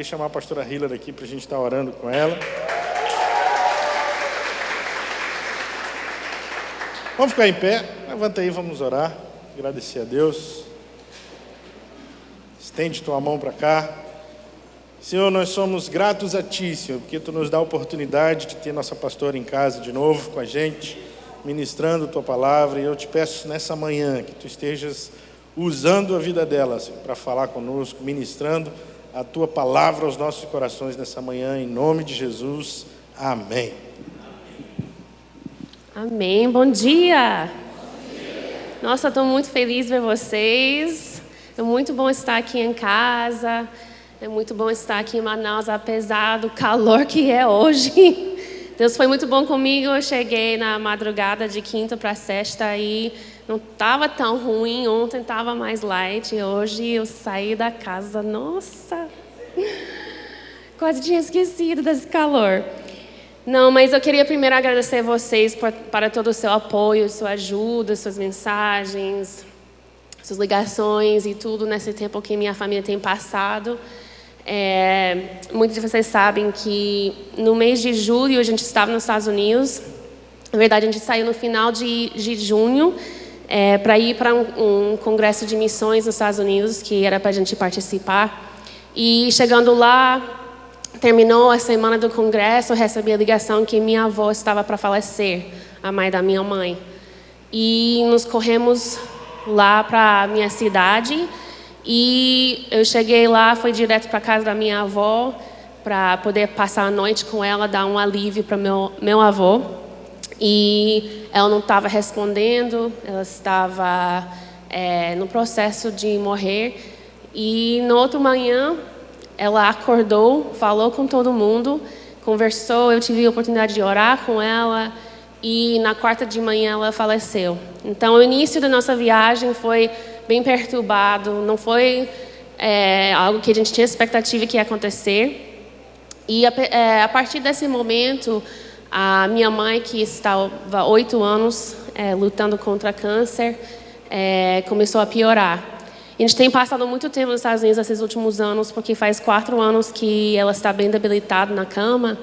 Queria chamar a pastora Hillary aqui para a gente estar orando com ela. Vamos ficar em pé, levanta aí, vamos orar, agradecer a Deus. Estende tua mão para cá. Senhor, nós somos gratos a Ti, Senhor, porque Tu nos dá a oportunidade de ter nossa pastora em casa de novo com a gente, ministrando Tua palavra. E eu te peço nessa manhã que Tu estejas usando a vida dela, Senhor, para falar conosco, ministrando a Tua palavra aos nossos corações nessa manhã, em nome de Jesus. Amém. Amém. Bom dia. Nossa, estou muito feliz de ver vocês. É muito bom estar aqui em casa. É muito bom estar aqui em Manaus, apesar do calor que é hoje. Deus foi muito bom comigo. Eu cheguei na madrugada de quinta para sexta e não estava tão ruim. Ontem estava mais light. Hoje eu saí da casa. Nossa, quase tinha esquecido desse calor. Não, mas eu queria primeiro agradecer vocês para todo o seu apoio, sua ajuda, suas mensagens, suas ligações e tudo nesse tempo que minha família tem passado. Muitos de vocês sabem que no mês de julho a gente estava nos Estados Unidos. Na verdade, a gente saiu no final de junho para ir para um congresso de missões nos Estados Unidos, que era para a gente participar. E chegando lá, terminou a semana do congresso, eu recebi a ligação que minha avó estava para falecer, a mãe da minha mãe. E nos corremos lá para a minha cidade. E eu cheguei lá, fui direto para a casa da minha avó para poder passar a noite com ela, dar um alívio para meu avô. E ela não estava respondendo, ela estava no processo de morrer. E no outro manhã, ela acordou, falou com todo mundo, conversou, eu tive a oportunidade de orar com ela. E na quarta de manhã ela faleceu. Então o início da nossa viagem foi bem perturbado, não foi algo que a gente tinha expectativa que ia acontecer. E a partir desse momento, a minha mãe, que estava há 8 anos lutando contra câncer, começou a piorar. A gente tem passado muito tempo nos Estados Unidos esses últimos anos, porque faz 4 anos que ela está bem debilitada na cama.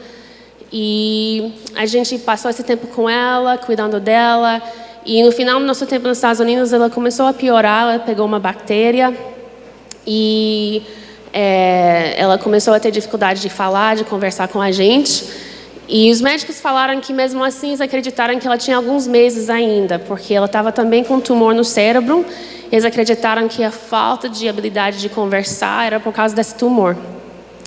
E a gente passou esse tempo com ela, cuidando dela. E no final do nosso tempo nos Estados Unidos, ela começou a piorar, ela pegou uma bactéria. E ela começou a ter dificuldade de falar, de conversar com a gente. E os médicos falaram que mesmo assim, eles acreditaram que ela tinha alguns meses ainda, porque ela estava também com um tumor no cérebro. Eles acreditaram que a falta de habilidade de conversar era por causa desse tumor.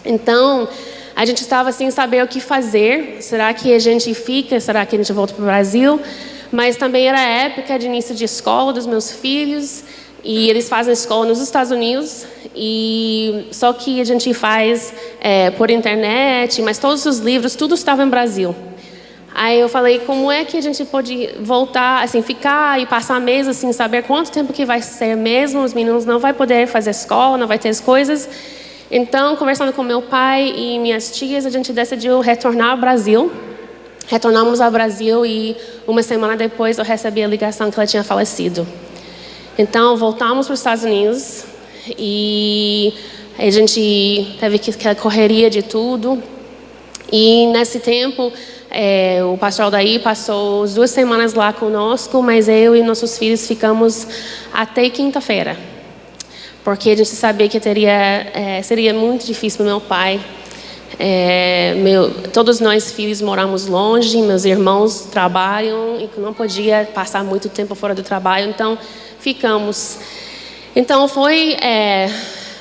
Então, a gente estava sem saber o que fazer. Será que a gente fica? Será que a gente volta para o Brasil? Mas também era a época de início de escola dos meus filhos. E eles fazem escola nos Estados Unidos. E só que a gente faz por internet, mas todos os livros, tudo estava em Brasil. Aí eu falei, como é que a gente pode voltar, assim, ficar e passar meses sem saber quanto tempo que vai ser mesmo? Os meninos não vão poder fazer escola, não vai ter as coisas. Então, conversando com meu pai e minhas tias, a gente decidiu retornar ao Brasil. Retornamos ao Brasil e uma semana depois eu recebi a ligação que ela tinha falecido. Então, voltamos para os Estados Unidos e a gente teve que correria de tudo. E nesse tempo, o pastor Aldair passou 2 semanas lá conosco, mas eu e nossos filhos ficamos até quinta-feira. Porque a gente sabia que seria muito difícil para meu pai. Todos nós filhos moramos longe, meus irmãos trabalham e não podia passar muito tempo fora do trabalho, então ficamos. Então foi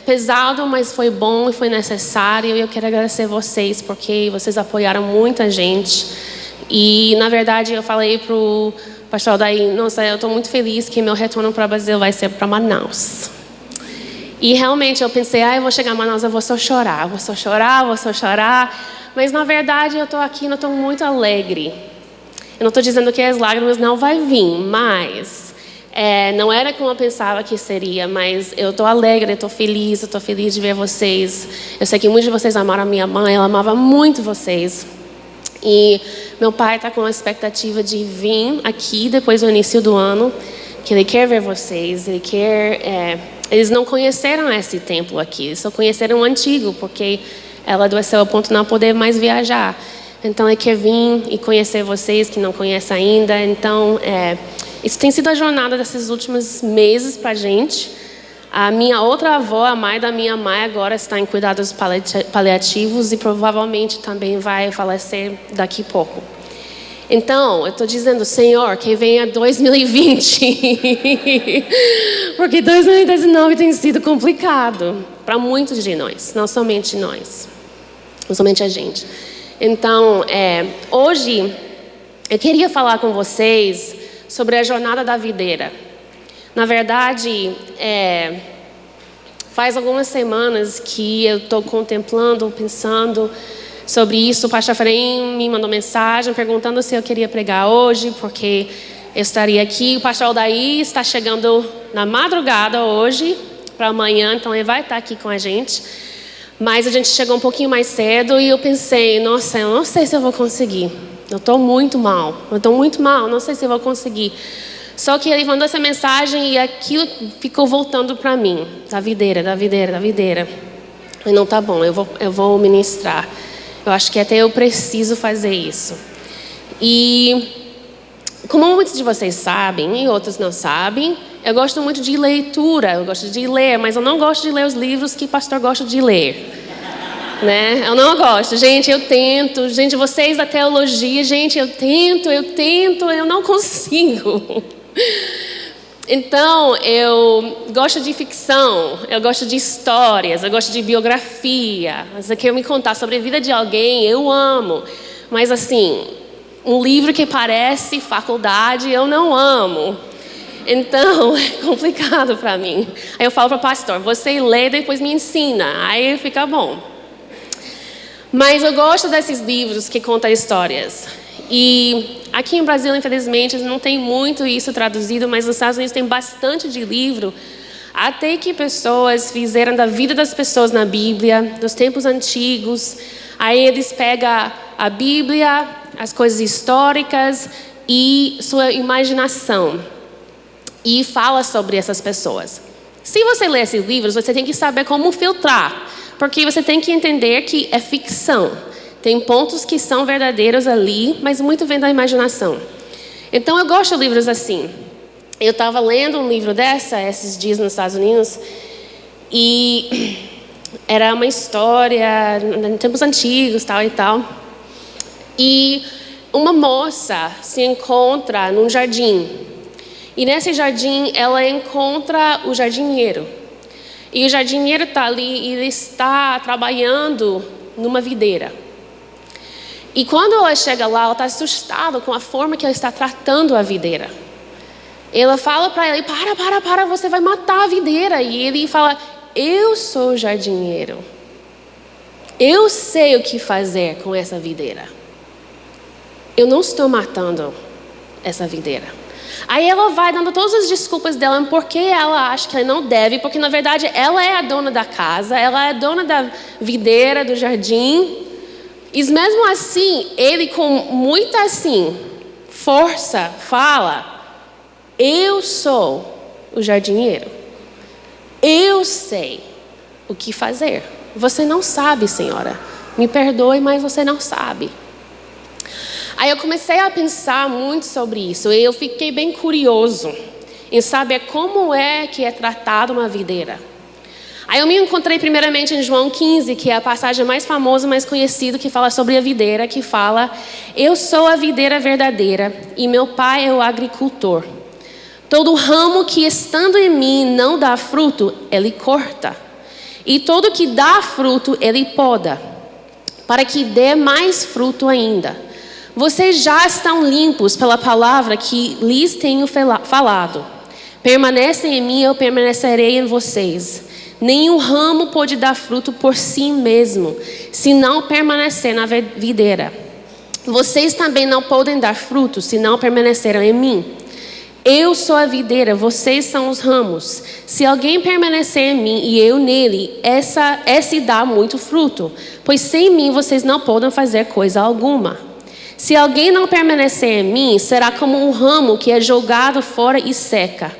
pesado, mas foi bom e foi necessário. E eu quero agradecer vocês, porque vocês apoiaram muita gente. E na verdade eu falei para o pastor Aldair, nossa, eu estou muito feliz que meu retorno para o Brasil vai ser para Manaus. E realmente eu pensei, eu vou chegar a Manaus, eu vou só chorar. Mas na verdade eu estou aqui e eu estou muito alegre. Eu não estou dizendo que as lágrimas não vão vir, mas não era como eu pensava que seria. Mas eu estou alegre, eu estou feliz de ver vocês. Eu sei que muitos de vocês amaram a minha mãe, ela amava muito vocês. E meu pai está com a expectativa de vir aqui depois do início do ano, que ele quer ver vocês, ele quer Eles não conheceram esse templo aqui, eles só conheceram o antigo, porque ela adoeceu ao ponto de não poder mais viajar. Então, ele quer vir e conhecer vocês que não conhecem ainda. Então, isso tem sido a jornada desses últimos meses para a gente. A minha outra avó, a mãe da minha mãe, agora está em cuidados paliativos e provavelmente também vai falecer daqui a pouco. Então, eu estou dizendo, Senhor, que venha 2020. Porque 2019 tem sido complicado para muitos de nós, não somente nós, não somente a gente. Então, hoje, eu queria falar com vocês sobre a jornada da videira. Na verdade, faz algumas semanas que eu estou contemplando, pensando sobre isso. O pastor Efraim me mandou mensagem perguntando se eu queria pregar hoje, porque eu estaria aqui. O pastor Aldair está chegando na madrugada hoje para amanhã, então ele vai estar aqui com a gente. Mas a gente chegou um pouquinho mais cedo e eu pensei, nossa, eu não sei se eu vou conseguir. Eu estou muito mal, não sei se eu vou conseguir. Só que ele mandou essa mensagem e aquilo ficou voltando para mim. Da videira. E não, tá bom, eu vou ministrar. Eu acho que até eu preciso fazer isso. E como muitos de vocês sabem e outros não sabem, eu gosto muito de leitura, eu gosto de ler, mas eu não gosto de ler os livros que o pastor gosta de ler. Né? Eu não gosto. Gente, eu tento. Gente, vocês da teologia, gente, eu tento, eu não consigo. Então, eu gosto de ficção, eu gosto de histórias, eu gosto de biografia. Você quer me contar sobre a vida de alguém, eu amo. Mas assim, um livro que parece faculdade, eu não amo. Então, é complicado para mim. Aí eu falo para o pastor, você lê e depois me ensina. Aí fica bom. Mas eu gosto desses livros que contam histórias. E aqui no Brasil, infelizmente, não tem muito isso traduzido, mas nos Estados Unidos tem bastante de livro. Até que pessoas fizeram da vida das pessoas na Bíblia, dos tempos antigos. Aí eles pegam a Bíblia, as coisas históricas e sua imaginação. E fala sobre essas pessoas. Se você lê esses livros, você tem que saber como filtrar. Porque você tem que entender que é ficção. Tem pontos que são verdadeiros ali, mas muito vem da imaginação. Então, eu gosto de livros assim. Eu estava lendo um livro esses dias nos Estados Unidos, e era uma história em tempos antigos, tal e tal. E uma moça se encontra num jardim. E nesse jardim, ela encontra o jardineiro. E o jardineiro está ali e ele está trabalhando numa videira. E quando ela chega lá, ela está assustada com a forma que ela está tratando a videira. Ela fala para ele, para, você vai matar a videira. E ele fala, eu sou o jardineiro. Eu sei o que fazer com essa videira. Eu não estou matando essa videira. Aí ela vai dando todas as desculpas dela porque ela acha que ela não deve, porque na verdade ela é a dona da casa, ela é a dona da videira, do jardim. E mesmo assim, ele com muita força fala, eu sou o jardineiro. Eu sei o que fazer. Você não sabe, senhora. Me perdoe, mas você não sabe. Aí eu comecei a pensar muito sobre isso. E eu fiquei bem curioso em saber como é que é tratada uma videira. Aí eu me encontrei primeiramente em João 15, que é a passagem mais famosa, mais conhecida, que fala sobre a videira, que fala, eu sou a videira verdadeira e meu pai é o agricultor. Todo ramo que estando em mim não dá fruto, ele corta. E todo que dá fruto, ele poda, para que dê mais fruto ainda. Vocês já estão limpos pela palavra que lhes tenho falado. Permanecem em mim, eu permanecerei em vocês. Nenhum ramo pode dar fruto por si mesmo, se não permanecer na videira. Vocês também não podem dar fruto, se não permanecerem em mim. Eu sou a videira, vocês são os ramos. Se alguém permanecer em mim e eu nele, esse dá muito fruto, pois sem mim vocês não podem fazer coisa alguma. Se alguém não permanecer em mim, será como um ramo que é jogado fora e seca.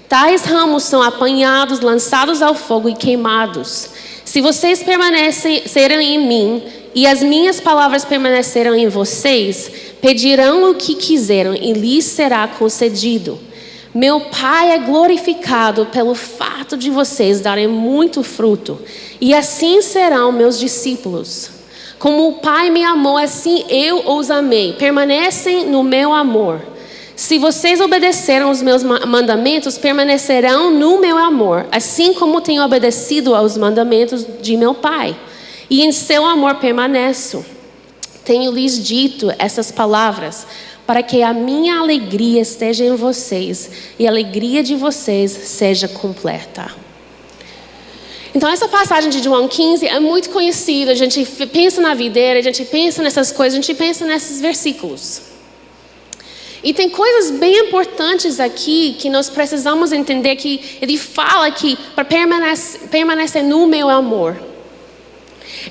Tais ramos são apanhados, lançados ao fogo e queimados. Se vocês permanecerem em mim e as minhas palavras permanecerem em vocês, pedirão o que quiserem e lhes será concedido. Meu Pai é glorificado pelo fato de vocês darem muito fruto, e assim serão meus discípulos. Como o Pai me amou, assim eu os amei. Permanecem no meu amor. Se vocês obedeceram os meus mandamentos, permanecerão no meu amor, assim como tenho obedecido aos mandamentos de meu Pai. E em seu amor permaneço. Tenho lhes dito essas palavras, para que a minha alegria esteja em vocês e a alegria de vocês seja completa. Então essa passagem de João 15 é muito conhecida. A gente pensa na videira, a gente pensa nessas coisas, a gente pensa nesses versículos. E tem coisas bem importantes aqui que nós precisamos entender, que ele fala aqui para permanecer no meu amor.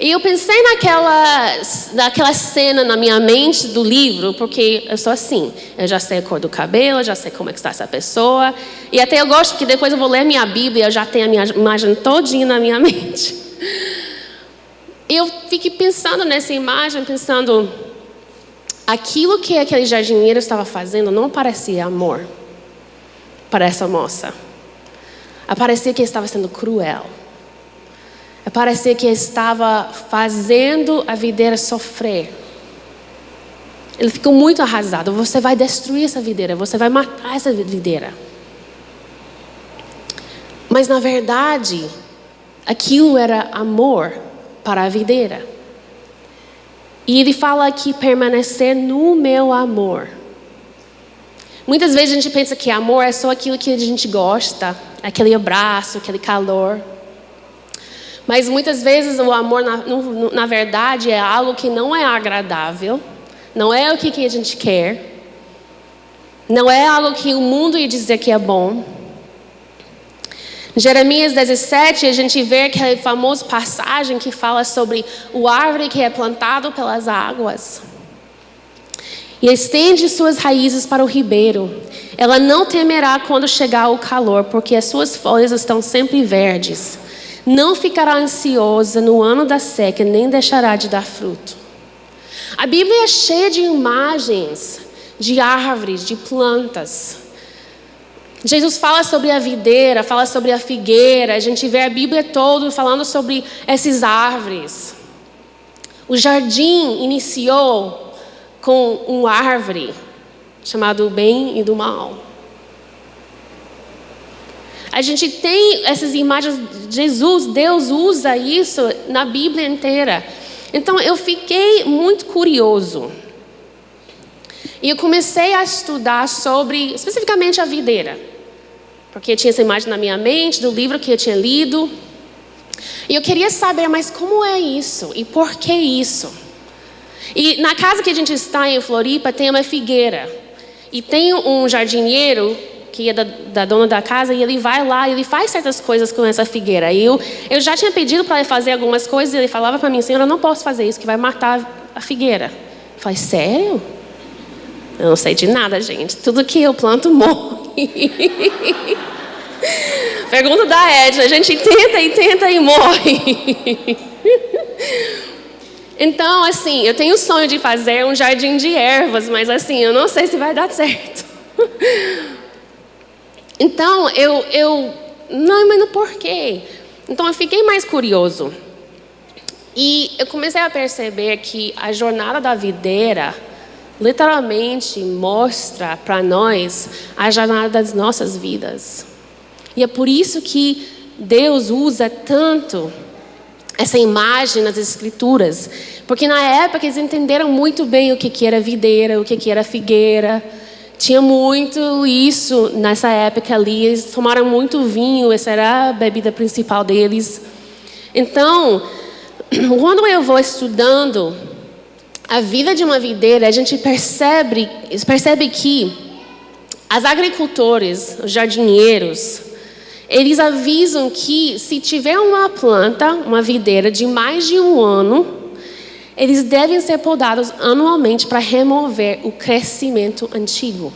E eu pensei naquela cena na minha mente do livro, porque eu sou assim, eu já sei a cor do cabelo, já sei como é que está essa pessoa, e até eu gosto, porque depois eu vou ler minha Bíblia e eu já tenho a minha imagem todinha na minha mente. E eu fiquei pensando nessa imagem, pensando, aquilo que aquele jardineiro estava fazendo não parecia amor para essa moça. Parecia que ele estava sendo cruel. Parecia que ele estava fazendo a videira sofrer. Ele ficou muito arrasado. Você vai destruir essa videira, você vai matar essa videira. Mas na verdade, aquilo era amor para a videira. E ele fala aqui, permanecer no meu amor. Muitas vezes a gente pensa que amor é só aquilo que a gente gosta, aquele abraço, aquele calor. Mas muitas vezes o amor, na verdade, é algo que não é agradável, não é o que a gente quer, não é algo que o mundo ia dizer que é bom. Em Jeremias 17, a gente vê aquela famosa passagem que fala sobre o árvore que é plantado pelas águas e estende suas raízes para o ribeiro. Ela não temerá quando chegar o calor, porque as suas folhas estão sempre verdes. Não ficará ansiosa no ano da seca, nem deixará de dar fruto. A Bíblia é cheia de imagens, de árvores, de plantas. Jesus fala sobre a videira, fala sobre a figueira. A gente vê a Bíblia toda falando sobre essas árvores. O jardim iniciou com uma árvore chamada o bem e do mal. A gente tem essas imagens, Deus usa isso na Bíblia inteira. Então eu fiquei muito curioso. E eu comecei a estudar sobre, especificamente a videira. Porque eu tinha essa imagem na minha mente, do livro que eu tinha lido. E eu queria saber, mas como é isso? E por que isso? E na casa que a gente está em Floripa, tem uma figueira. E tem um jardineiro que é da dona da casa, e ele vai lá e ele faz certas coisas com essa figueira. E eu já tinha pedido para ele fazer algumas coisas, e ele falava para mim, Senhora, eu não posso fazer isso, que vai matar a figueira. Eu falei, sério? Eu não sei de nada, gente. Tudo que eu planto morre. Pergunta da Edna, a gente tenta e morre. Então, assim, eu tenho o sonho de fazer um jardim de ervas, mas assim, eu não sei se vai dar certo. Então, não, mas por quê? Então, eu fiquei mais curioso. E eu comecei a perceber que a jornada da videira literalmente mostra para nós a jornada das nossas vidas. E é por isso que Deus usa tanto essa imagem nas Escrituras. Porque na época eles entenderam muito bem o que era videira, o que era figueira. Tinha muito isso nessa época ali. Eles tomaram muito vinho, essa era a bebida principal deles. Então, quando eu vou estudando a vida de uma videira, a gente percebe que os agricultores, os jardineiros, eles avisam que se tiver uma planta, uma videira de mais de um ano, eles devem ser podados anualmente para remover o crescimento antigo.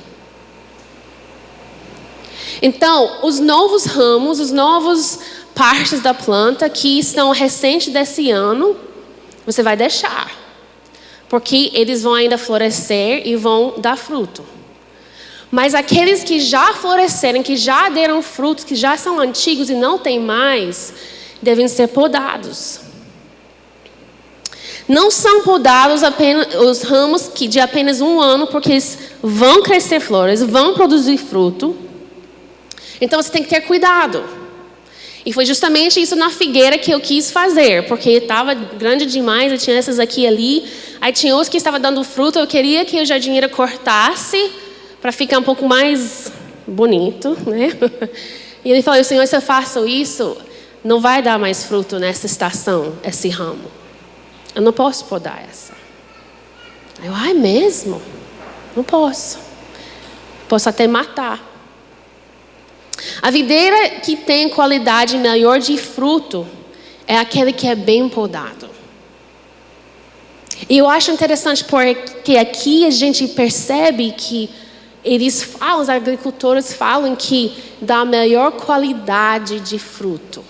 Então, os novos ramos, os novos partes da planta que estão recentes desse ano, você vai deixar. Porque eles vão ainda florescer e vão dar fruto. Mas aqueles que já floresceram, que já deram frutos, que já são antigos e não tem mais, devem ser podados. Não são podados apenas os ramos de apenas um ano, porque eles vão crescer flores, vão produzir fruto. Então você tem que ter cuidado. E foi justamente isso na figueira que eu quis fazer, porque estava grande demais, eu tinha essas aqui e ali. Aí tinha outros que estavam dando fruto, eu queria que o jardineiro cortasse para ficar um pouco mais bonito, né? E ele falou, Senhor, se eu faço isso, não vai dar mais fruto nessa estação, esse ramo. Eu não posso podar essa. Eu, é mesmo? Não posso. Posso até matar. A videira que tem qualidade melhor de fruto é aquele que é bem podado. E eu acho interessante porque aqui a gente percebe que eles falam, os agricultores falam que dá melhor qualidade de fruto.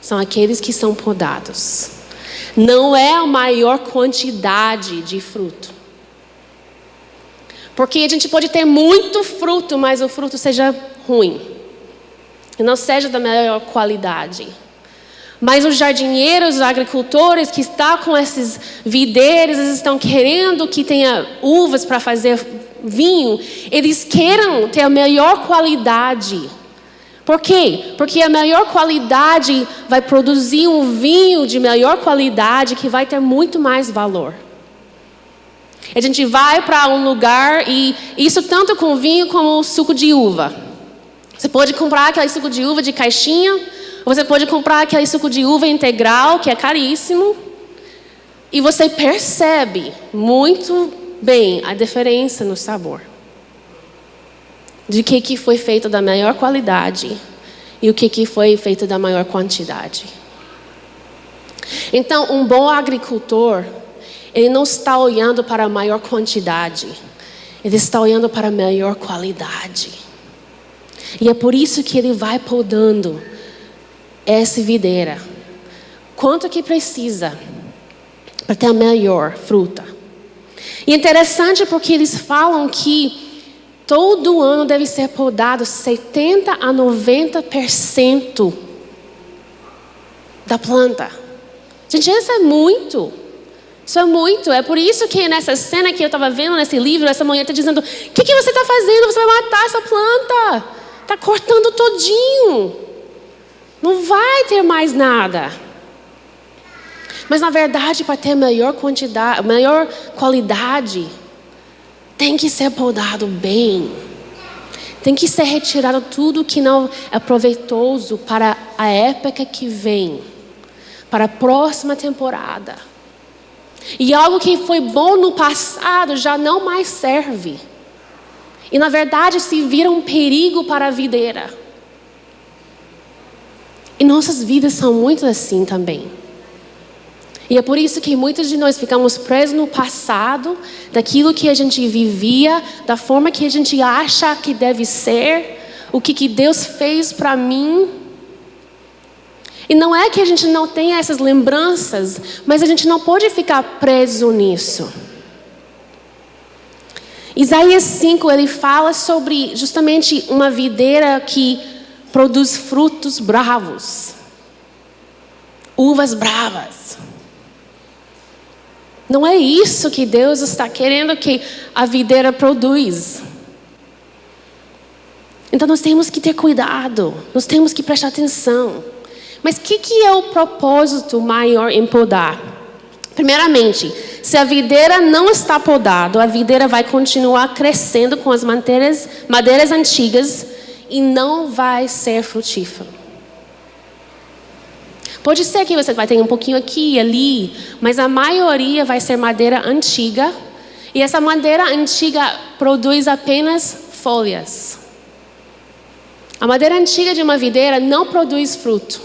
São aqueles que são podados. Não é a maior quantidade de fruto. Porque a gente pode ter muito fruto, mas o fruto seja ruim. E não seja da melhor qualidade. Mas os jardineiros, os agricultores que estão com esses videiros, eles estão querendo que tenha uvas para fazer vinho. Eles querem ter a melhor qualidade. Por quê? Porque a melhor qualidade vai produzir um vinho de melhor qualidade que vai ter muito mais valor. A gente vai para um lugar e isso tanto com vinho como suco de uva. Você pode comprar aquele suco de uva de caixinha, ou você pode comprar aquele suco de uva integral, que é caríssimo. E você percebe muito bem a diferença no sabor. De que foi feito da melhor qualidade e o que foi feito da maior quantidade. Então, um bom agricultor, ele não está olhando para a maior quantidade, ele está olhando para a melhor qualidade. E é por isso que ele vai podando essa videira. Quanto que precisa para ter a melhor fruta. E é interessante porque eles falam que todo ano deve ser podado 70 a 90% da planta. Gente, isso é muito. Isso é muito. É por isso que nessa cena que eu estava vendo nesse livro, essa mulher está dizendo: o que você está fazendo? Você vai matar essa planta. Está cortando todinho. Não vai ter mais nada. Mas na verdade, para ter melhor quantidade, melhor qualidade, tem que ser podado bem. Tem que ser retirado tudo que não é proveitoso para a época que vem, para a próxima temporada. E algo que foi bom no passado já não mais serve. E na verdade se vira um perigo para a videira. E nossas vidas são muito assim também. E é por isso que muitos de nós ficamos presos no passado, daquilo que a gente vivia, da forma que a gente acha que deve ser, o que Deus fez para mim. E não é que a gente não tenha essas lembranças, mas a gente não pode ficar preso nisso. Isaías 5, ele fala sobre justamente uma videira que produz frutos bravos, uvas bravas. Não é isso que Deus está querendo que a videira produz. Então nós temos que ter cuidado, nós temos que prestar atenção. Mas o que é o propósito maior em podar? Primeiramente, se a videira não está podada, a videira vai continuar crescendo com as madeiras antigas e não vai ser frutífero. Pode ser que você vai ter um pouquinho aqui e ali, mas a maioria vai ser madeira antiga. E essa madeira antiga produz apenas folhas. A madeira antiga de uma videira não produz fruto.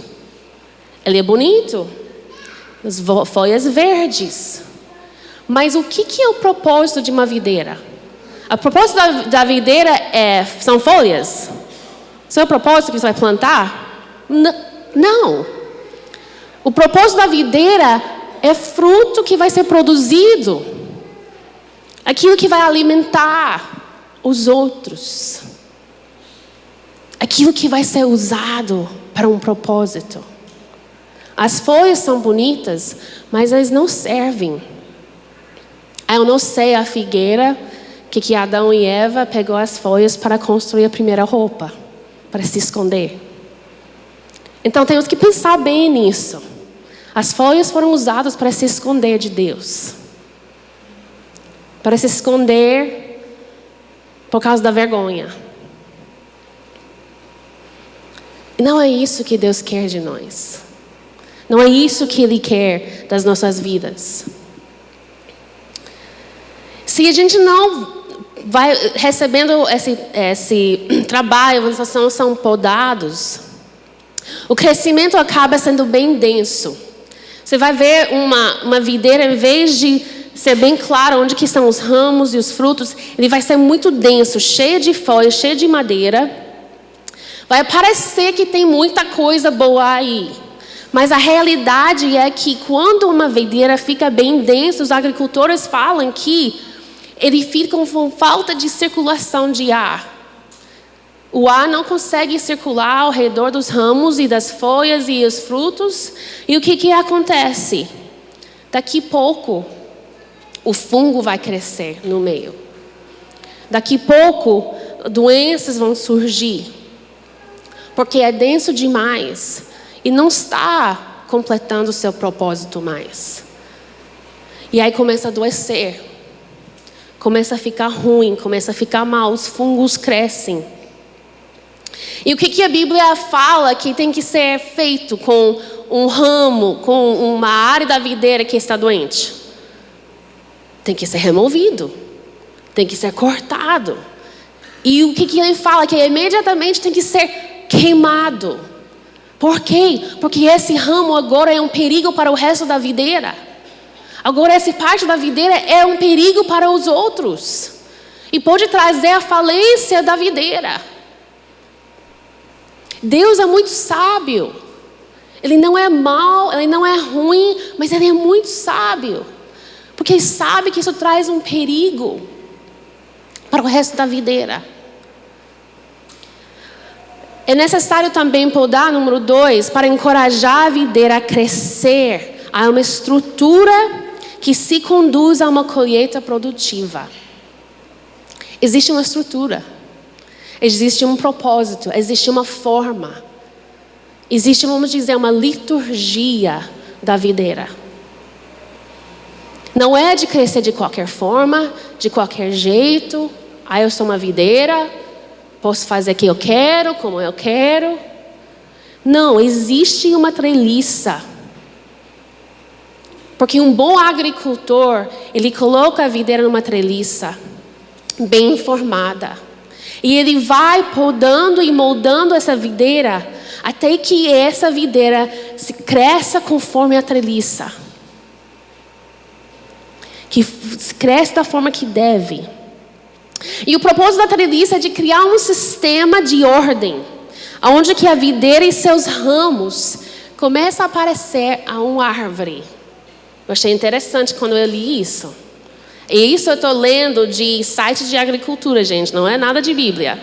Ele é bonito, as folhas verdes. Mas o que é o propósito de uma videira? O propósito da videira são folhas? Seu propósito que você vai plantar? Não. O propósito da videira é fruto que vai ser produzido. Aquilo que vai alimentar os outros. Aquilo que vai ser usado para um propósito. As folhas são bonitas, mas elas não servem. Eu não sei a figueira que Adão e Eva pegou as folhas para construir a primeira roupa, para se esconder. Então temos que pensar bem nisso. As folhas foram usadas para se esconder de Deus. Para se esconder por causa da vergonha. E não é isso que Deus quer de nós. Não é isso que Ele quer das nossas vidas. Se a gente não vai recebendo esse trabalho, eles são podados, o crescimento acaba sendo bem denso. Você vai ver uma videira, em vez de ser bem claro onde que estão os ramos e os frutos, ele vai ser muito denso, cheio de folhas, cheio de madeira. Vai parecer que tem muita coisa boa aí. Mas a realidade é que quando uma videira fica bem densa, os agricultores falam que ele fica com falta de circulação de ar. O ar não consegue circular ao redor dos ramos e das folhas e os frutos. E o que acontece? Daqui a pouco, o fungo vai crescer no meio. Daqui a pouco, doenças vão surgir. Porque é denso demais e não está completando o seu propósito mais. E aí começa a adoecer. Começa a ficar ruim, começa a ficar mal, os fungos crescem. E o que a Bíblia fala que tem que ser feito com um ramo, com uma área da videira que está doente? Tem que ser removido. Tem que ser cortado. E o que ele fala? Que imediatamente tem que ser queimado. Por quê? Porque esse ramo agora é um perigo para o resto da videira. Agora essa parte da videira é um perigo para os outros. E pode trazer a falência da videira. Deus é muito sábio. Ele não é mau, ele não é ruim, mas ele é muito sábio. Porque ele sabe que isso traz um perigo para o resto da videira. É necessário também podar, número 2, para encorajar a videira a crescer. Há uma estrutura que se conduz a uma colheita produtiva. Existe uma estrutura. Existe um propósito, existe uma forma. Existe, vamos dizer, uma liturgia da videira. Não é de crescer de qualquer forma, de qualquer jeito. Eu sou uma videira, posso fazer o que eu quero, como eu quero. Não, existe uma treliça. Porque um bom agricultor, ele coloca a videira numa treliça, bem formada. E ele vai podando e moldando essa videira até que essa videira se cresça conforme a treliça. Que cresce da forma que deve. E o propósito da treliça é de criar um sistema de ordem, onde que a videira e seus ramos começam a parecer a uma árvore. Eu achei interessante quando eu li isso. E isso eu estou lendo de site de agricultura, gente. Não é nada de Bíblia.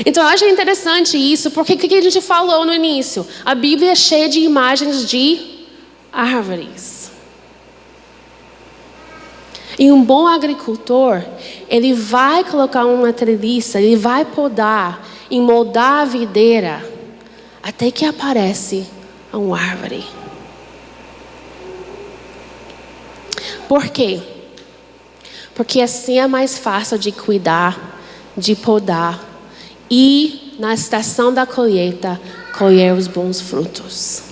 Então eu achei interessante isso. Porque o que a gente falou no início? A Bíblia é cheia de imagens de árvores. E um bom agricultor, ele vai colocar uma treliça, ele vai podar e moldar a videira até que aparece uma árvore. Por quê? Porque assim é mais fácil de cuidar, de podar e na estação da colheita colher os bons frutos.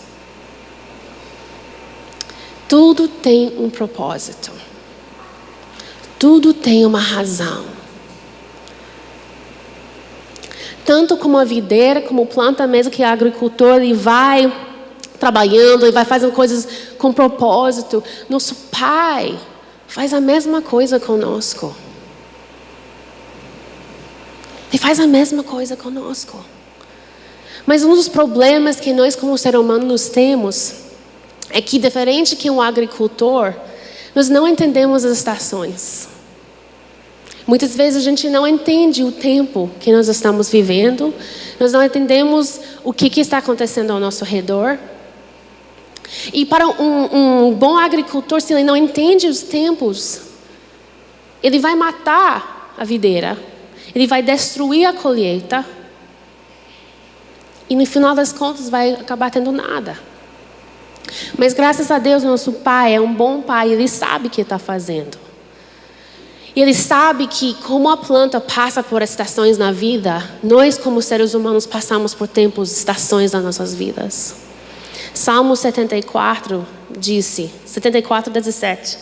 Tudo tem um propósito. Tudo tem uma razão. Tanto como a videira, como planta mesmo, que o agricultor ele vai trabalhando e vai fazendo coisas com propósito. Nosso Pai faz a mesma coisa conosco. Ele faz a mesma coisa conosco. Mas um dos problemas que nós como ser humano nos temos é que, diferente que um agricultor, nós não entendemos as estações. Muitas vezes a gente não entende o tempo que nós estamos vivendo, nós não entendemos o que está acontecendo ao nosso redor. E para um bom agricultor, se ele não entende os tempos, ele vai matar a videira, ele vai destruir a colheita, e no final das contas vai acabar tendo nada. Mas graças a Deus, nosso Pai é um bom Pai, Ele sabe o que está fazendo. E Ele sabe que como a planta passa por estações na vida, nós como seres humanos passamos por tempos, estações nas nossas vidas. Salmo 74 disse, 74:17,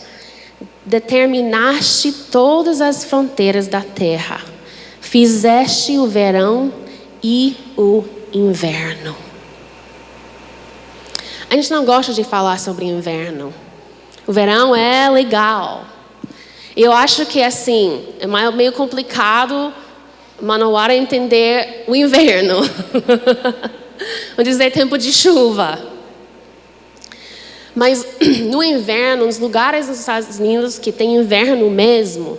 determinaste todas as fronteiras da terra, fizeste o verão e o inverno. A gente não gosta de falar sobre inverno. O verão é legal. Eu acho que assim, é meio complicado Manauara entender o inverno. Vamos dizer tempo de chuva. Mas no inverno, nos lugares dos Estados Unidos que tem inverno mesmo,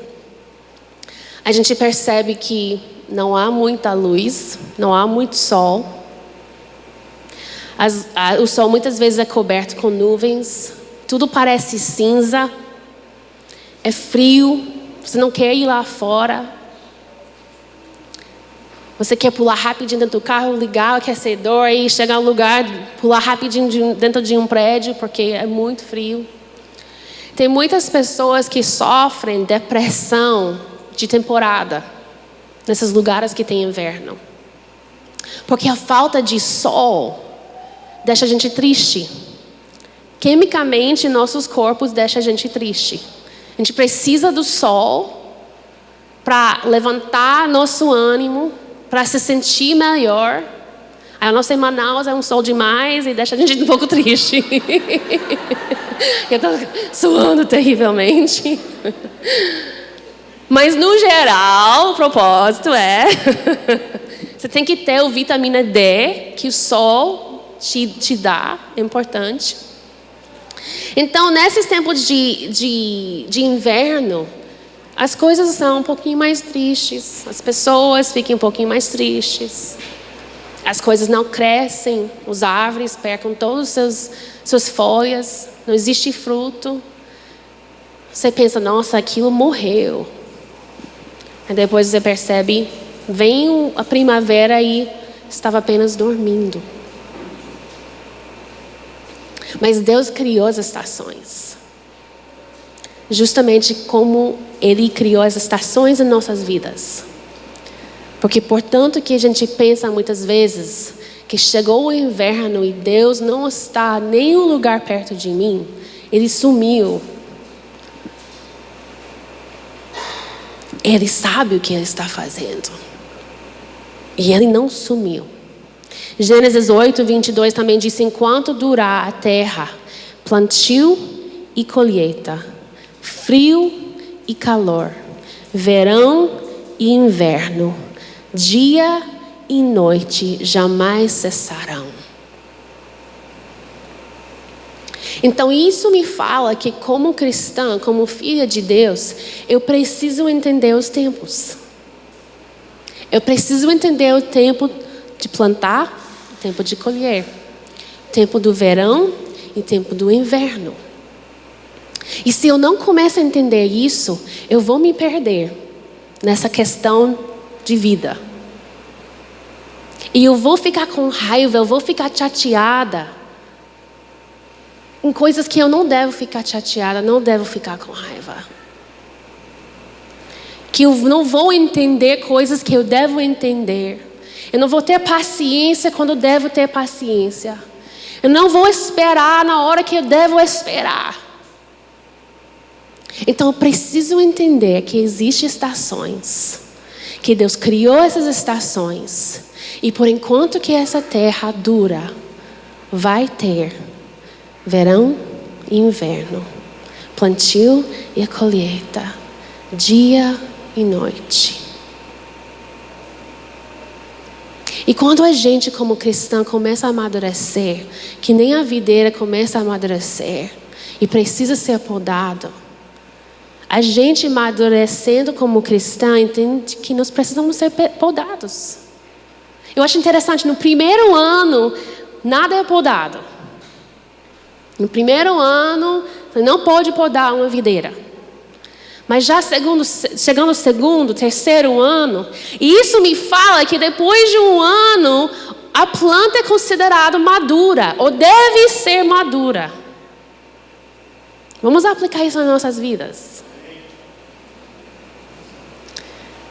a gente percebe que não há muita luz, não há muito sol. O sol muitas vezes é coberto com nuvens, tudo parece cinza, é frio, você não quer ir lá fora. Você quer pular rapidinho dentro do carro, ligar o aquecedor e chegar no lugar, pular rapidinho dentro de um prédio, porque é muito frio. Tem muitas pessoas que sofrem depressão de temporada, nesses lugares que tem inverno. Porque a falta de sol deixa a gente triste. Quimicamente, nossos corpos deixam a gente triste. A gente precisa do sol para levantar nosso ânimo, para se sentir melhor. Aí o nosso em Manaus é um sol demais e deixa a gente um pouco triste. Eu estou suando terrivelmente. Mas no geral, o propósito é você tem que ter o vitamina D que o sol te dá, é importante. Então, nesses tempos de inverno, as coisas são um pouquinho mais tristes. As pessoas ficam um pouquinho mais tristes. As coisas não crescem. As árvores percam todas as suas folhas. Não existe fruto. Você pensa, nossa, aquilo morreu. Aí depois você percebe, vem a primavera e estava apenas dormindo. Mas Deus criou as estações. Justamente como Ele criou as estações em nossas vidas. Porque portanto que a gente pensa muitas vezes que chegou o inverno e Deus não está em nenhum lugar perto de mim, Ele sumiu. Ele sabe o que Ele está fazendo. E Ele não sumiu. Gênesis 8:22 também diz, enquanto durar a terra, plantio e colheita, frio e calor, verão e inverno, dia e noite jamais cessarão. Então isso me fala que como cristã, como filha de Deus, eu preciso entender os tempos. Eu preciso entender o tempo de plantar, o tempo de colher, o tempo do verão e o tempo do inverno. E se eu não começo a entender isso, eu vou me perder nessa questão de vida. E eu vou ficar com raiva, eu vou ficar chateada em coisas que eu não devo ficar chateada, não devo ficar com raiva. Que eu não vou entender coisas que eu devo entender. Eu não vou ter paciência quando eu devo ter paciência. Eu não vou esperar na hora que eu devo esperar. Então eu preciso entender que existem estações. Que Deus criou essas estações. E por enquanto que essa terra dura, vai ter verão e inverno, plantio e colheita, dia e noite. E quando a gente como cristã começa a amadurecer, que nem a videira começa a amadurecer e precisa ser podado, a gente amadurecendo como cristã entende que nós precisamos ser podados. Eu acho interessante, no primeiro ano, nada é podado. No primeiro ano, você não pode podar uma videira. Mas já chegando no segundo, terceiro ano, e isso me fala que depois de um ano, a planta é considerada madura, ou deve ser madura. Vamos aplicar isso nas nossas vidas.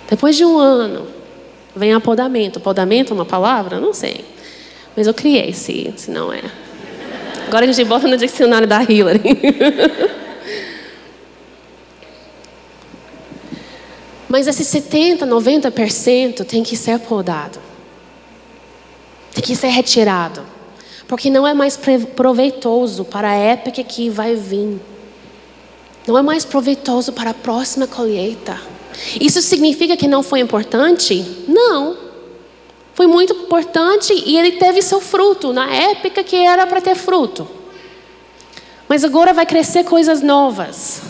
Depois de um ano, vem apodamento. Podamento é uma palavra? Não sei. Mas eu criei, se não é. Agora a gente bota no dicionário da Hillary. Mas esse 70%, 90% tem que ser podado. Tem que ser retirado. Porque não é mais proveitoso para a época que vai vir. Não é mais proveitoso para a próxima colheita. Isso significa que não foi importante? Não. Foi muito importante e ele teve seu fruto na época que era para ter fruto. Mas agora vai crescer coisas novas.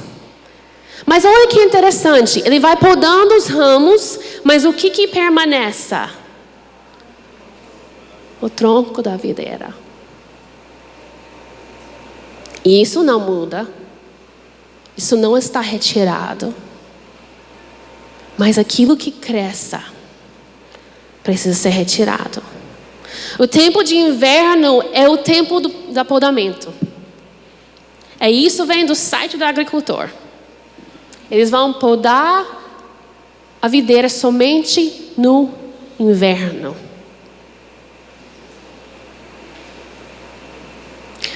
Mas olha que interessante, ele vai podando os ramos, mas o que permanece? O tronco da videira. E isso não muda. Isso não está retirado. Mas aquilo que cresce precisa ser retirado. O tempo de inverno é o tempo do apodamento. Isso vem do site do agricultor. Eles vão podar a videira somente no inverno.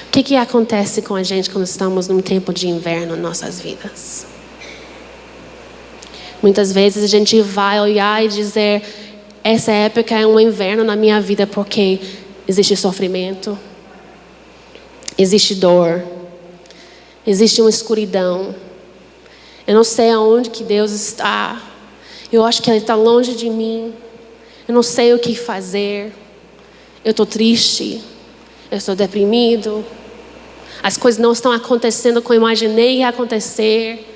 O que acontece com a gente quando estamos num tempo de inverno em nossas vidas? Muitas vezes a gente vai olhar e dizer: essa época é um inverno na minha vida porque existe sofrimento, existe dor, existe uma escuridão. Eu não sei aonde que Deus está. Eu acho que Ele está longe de mim. Eu não sei o que fazer. Eu estou triste. Eu estou deprimido. As coisas não estão acontecendo como eu imaginei que ia acontecer.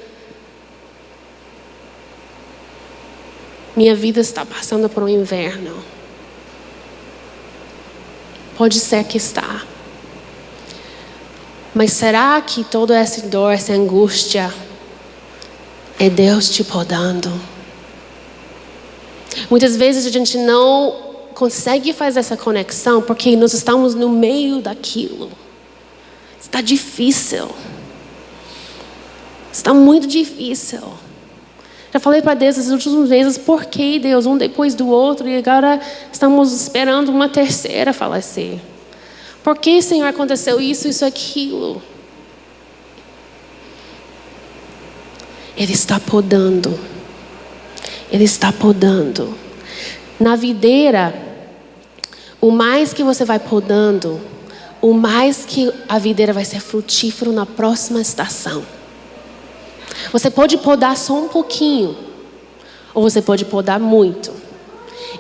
Minha vida está passando por um inverno. Pode ser que está. Mas será que toda essa dor, essa angústia, é Deus te podando? Muitas vezes a gente não consegue fazer essa conexão porque nós estamos no meio daquilo. Está difícil. Está muito difícil. Já falei para Deus nos últimos meses: por que Deus, um depois do outro, e agora estamos esperando uma terceira falecer? Por que, Senhor, aconteceu isso, aquilo? Ele está podando. Ele está podando. Na videira, o mais que você vai podando, o mais que a videira vai ser frutífero na próxima estação. Você pode podar só um pouquinho, ou você pode podar muito.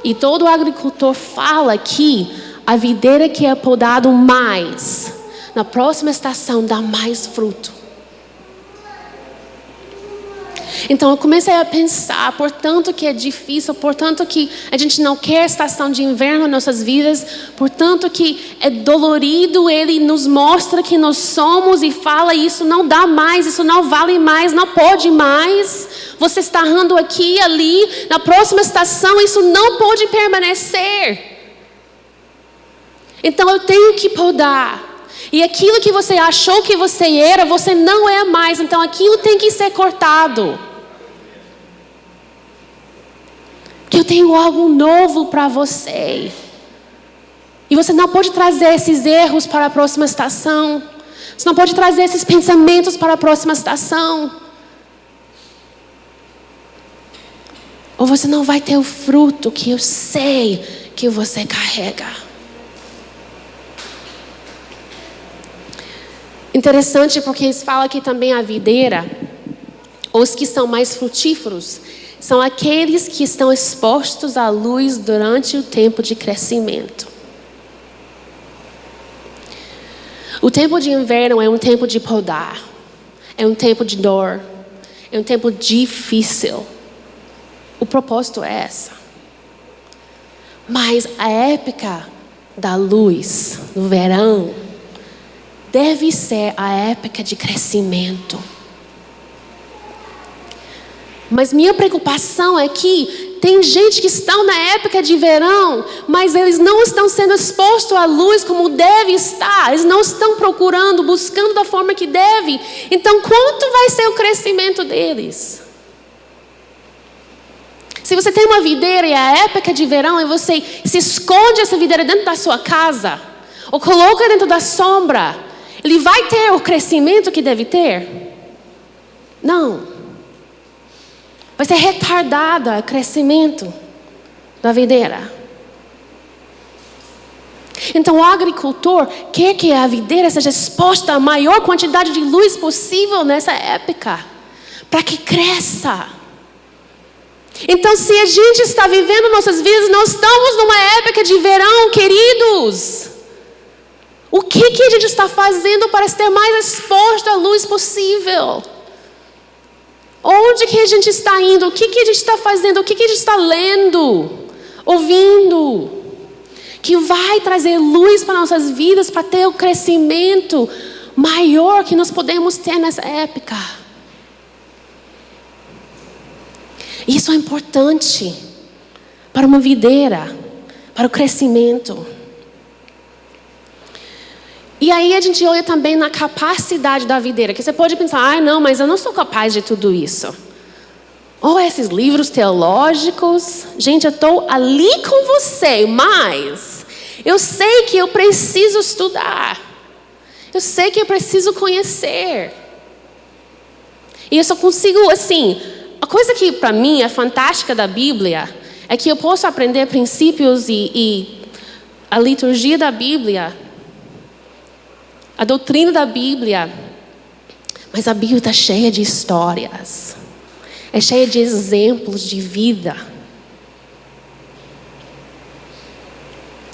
E todo agricultor fala que a videira que é podado mais, na próxima estação dá mais fruto. Então eu comecei a pensar, portanto que é difícil, portanto que a gente não quer estação de inverno em nossas vidas, portanto que é dolorido, Ele nos mostra que nós somos e fala: isso não dá mais, isso não vale mais, não pode mais. Você está errando aqui e ali, na próxima estação isso não pode permanecer. Então eu tenho que podar. E aquilo que você achou que você era, você não é mais. Então aquilo tem que ser cortado. Que eu tenho algo novo para você. E você não pode trazer esses erros para a próxima estação. Você não pode trazer esses pensamentos para a próxima estação. Ou você não vai ter o fruto que eu sei que você carrega. Interessante porque eles falam que também a videira, os que são mais frutíferos, são aqueles que estão expostos à luz durante o tempo de crescimento. O tempo de inverno é um tempo de podar, é um tempo de dor, é um tempo difícil. O propósito é essa. Mas a época da luz, no verão, deve ser a época de crescimento. Mas minha preocupação é que tem gente que estão na época de verão, mas eles não estão sendo expostos à luz como deve estar. Eles não estão procurando, buscando da forma que deve. Então, quanto vai ser o crescimento deles? Se você tem uma videira e é a época de verão e você se esconde essa videira dentro da sua casa, ou coloca dentro da sombra, ele vai ter o crescimento que deve ter? Não. Vai ser retardado o crescimento da videira. Então o agricultor quer que a videira seja exposta à maior quantidade de luz possível nessa época, para que cresça. Então, se a gente está vivendo nossas vidas, nós estamos numa época de verão, queridos. O que a gente está fazendo para ser mais exposto à luz possível? Onde que a gente está indo? O que a gente está fazendo? O que a gente está lendo? Ouvindo? Que vai trazer luz para nossas vidas, para ter o crescimento maior que nós podemos ter nessa época. Isso é importante para uma videira, para o crescimento. E aí a gente olha também na capacidade da videira, que você pode pensar, não, mas eu não sou capaz de tudo isso. Ou esses livros teológicos, gente, eu estou ali com você, mas eu sei que eu preciso estudar. Eu sei que eu preciso conhecer. E eu só consigo, assim, a coisa que para mim é fantástica da Bíblia é que eu posso aprender princípios e a liturgia da Bíblia, a doutrina da Bíblia, mas a Bíblia está cheia de histórias, é cheia de exemplos de vida.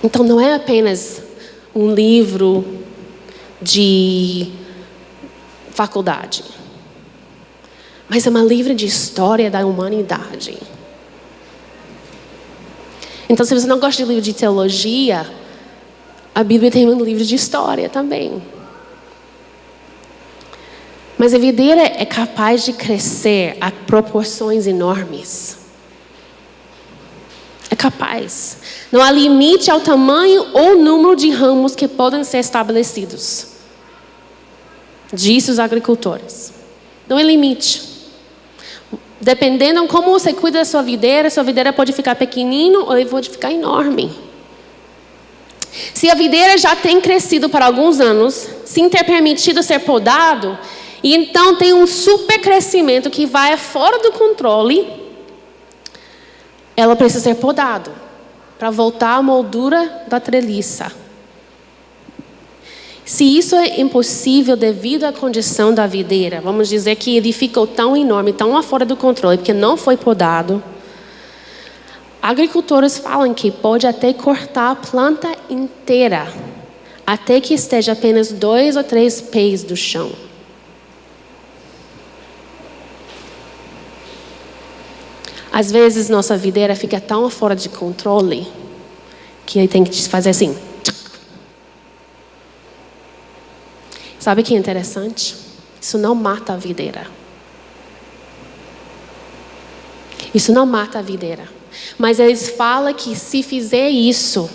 Então não é apenas um livro de faculdade, mas é um livro de história da humanidade. Então, se você não gosta de livro de teologia, a Bíblia tem um livro de história também. Mas a videira é capaz de crescer a proporções enormes. É capaz. Não há limite ao tamanho ou número de ramos que podem ser estabelecidos. Diz os agricultores. Não há limite. Dependendo de como você cuida da sua videira pode ficar pequenino ou pode ficar enorme. Se a videira já tem crescido por alguns anos, sem ter permitido ser podado, e então tem um super crescimento que vai fora do controle, ela precisa ser podada para voltar à moldura da treliça. Se isso é impossível devido à condição da videira, vamos dizer que ele ficou tão enorme, tão fora do controle, porque não foi podado, agricultores falam que pode até cortar a planta inteira, até que esteja apenas 2 ou 3 pés do chão. Às vezes nossa videira fica tão fora de controle que ele tem que fazer assim. Sabe o que é interessante? Isso não mata a videira. Isso não mata a videira. Mas eles falam que se fizer isso,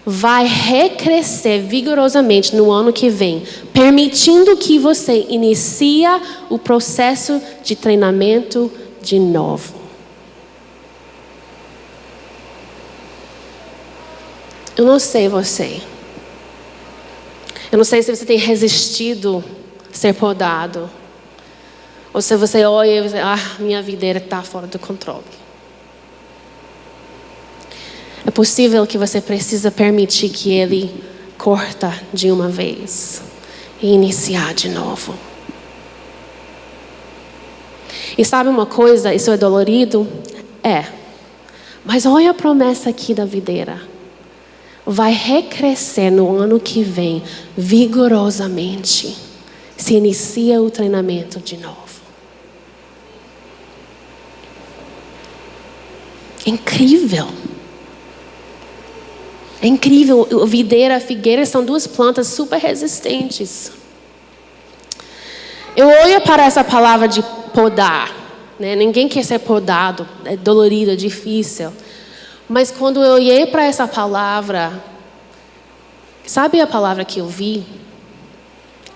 vai recrescer vigorosamente no ano que vem, permitindo que você inicie o processo de treinamento de novo. Eu não sei você. Eu não sei se você tem resistido a ser podado. Ou se você olha e você, minha videira está fora do controle. É possível que você precisa permitir que ele corta de uma vez e iniciar de novo. E sabe uma coisa? Isso é dolorido? É. Mas olha a promessa aqui da videira. Vai recrescer no ano que vem, vigorosamente. Se inicia o treinamento de novo. Incrível. É incrível. A videira e a figueira são duas plantas super resistentes. Eu olho para essa palavra de podar. Né? Ninguém quer ser podado. É dolorido, é difícil. Mas quando eu olhei para essa palavra, sabe a palavra que eu vi?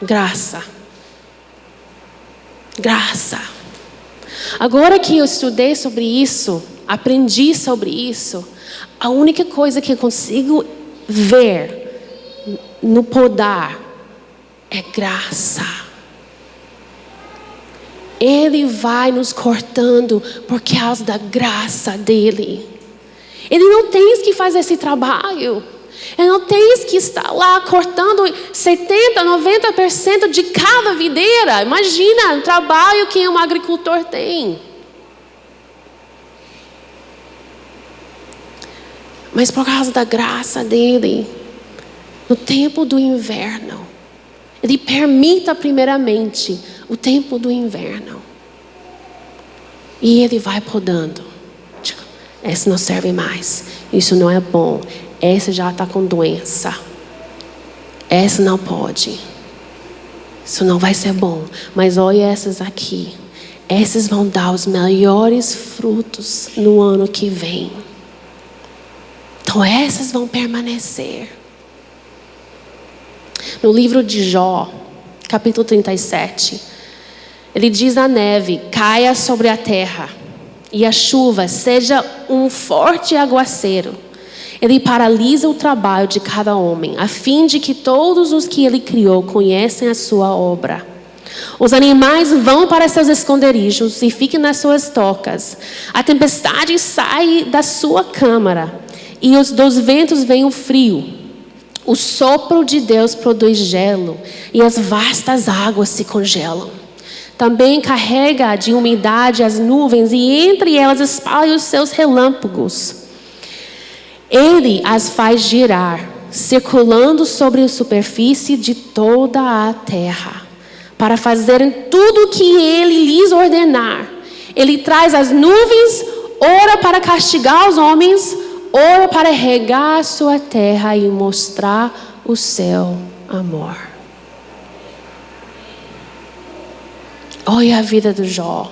Graça. Graça. Agora que eu estudei sobre isso, aprendi sobre isso, a única coisa que eu consigo ver no podar é graça. Ele vai nos cortando por causa da graça dele. Ele não tem que fazer esse trabalho. Ele não tem que estar lá cortando 70%, 90% de cada videira. Imagina o trabalho que um agricultor tem. Mas por causa da graça dele, no tempo do inverno, ele permita primeiramente o tempo do inverno. E ele vai podando. Esse não serve mais. Isso não é bom. Esse já está com doença. Esse não pode. Isso não vai ser bom. Mas olha essas aqui. Essas vão dar os melhores frutos no ano que vem. Então essas vão permanecer. No livro de Jó, capítulo 37, ele diz: a neve caia sobre a terra e a chuva seja um forte aguaceiro. Ele paralisa o trabalho de cada homem, a fim de que todos os que ele criou conhecem a sua obra. Os animais vão para seus esconderijos e fiquem nas suas tocas. A tempestade sai da sua câmara e dos ventos vem o frio. O sopro de Deus produz gelo e as vastas águas se congelam. Também carrega de umidade as nuvens e entre elas espalha os seus relâmpagos. Ele as faz girar, circulando sobre a superfície de toda a terra, para fazerem tudo o que ele lhes ordenar. Ele traz as nuvens, ora para castigar os homens, ora para regar a sua terra e mostrar o seu amor. Olha a vida do Jó.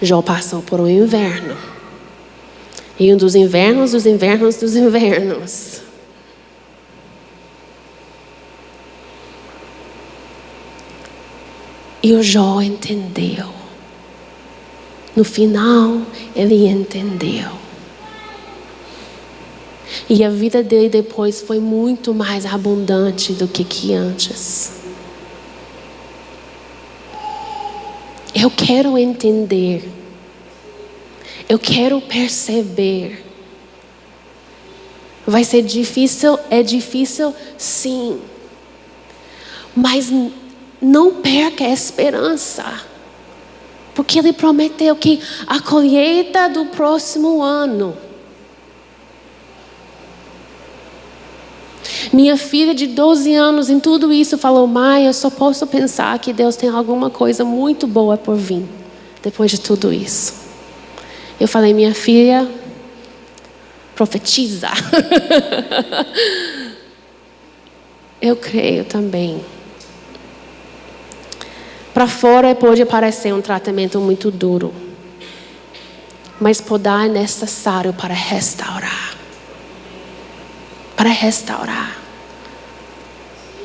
Jó passou por um inverno. E um dos invernos, dos invernos, dos invernos. E o Jó entendeu. No final, ele entendeu. E a vida dele depois foi muito mais abundante do que antes. Eu quero entender. Eu quero perceber. Vai ser difícil? É difícil, sim. Mas não perca a esperança. Porque ele prometeu que a colheita do próximo ano. Minha filha de 12 anos em tudo isso falou: mãe, eu só posso pensar que Deus tem alguma coisa muito boa por vir. Depois de tudo isso. Eu falei: minha filha, profetiza. Eu creio também. Para fora pode parecer um tratamento muito duro. Mas podar é necessário para restaurar. Para restaurar.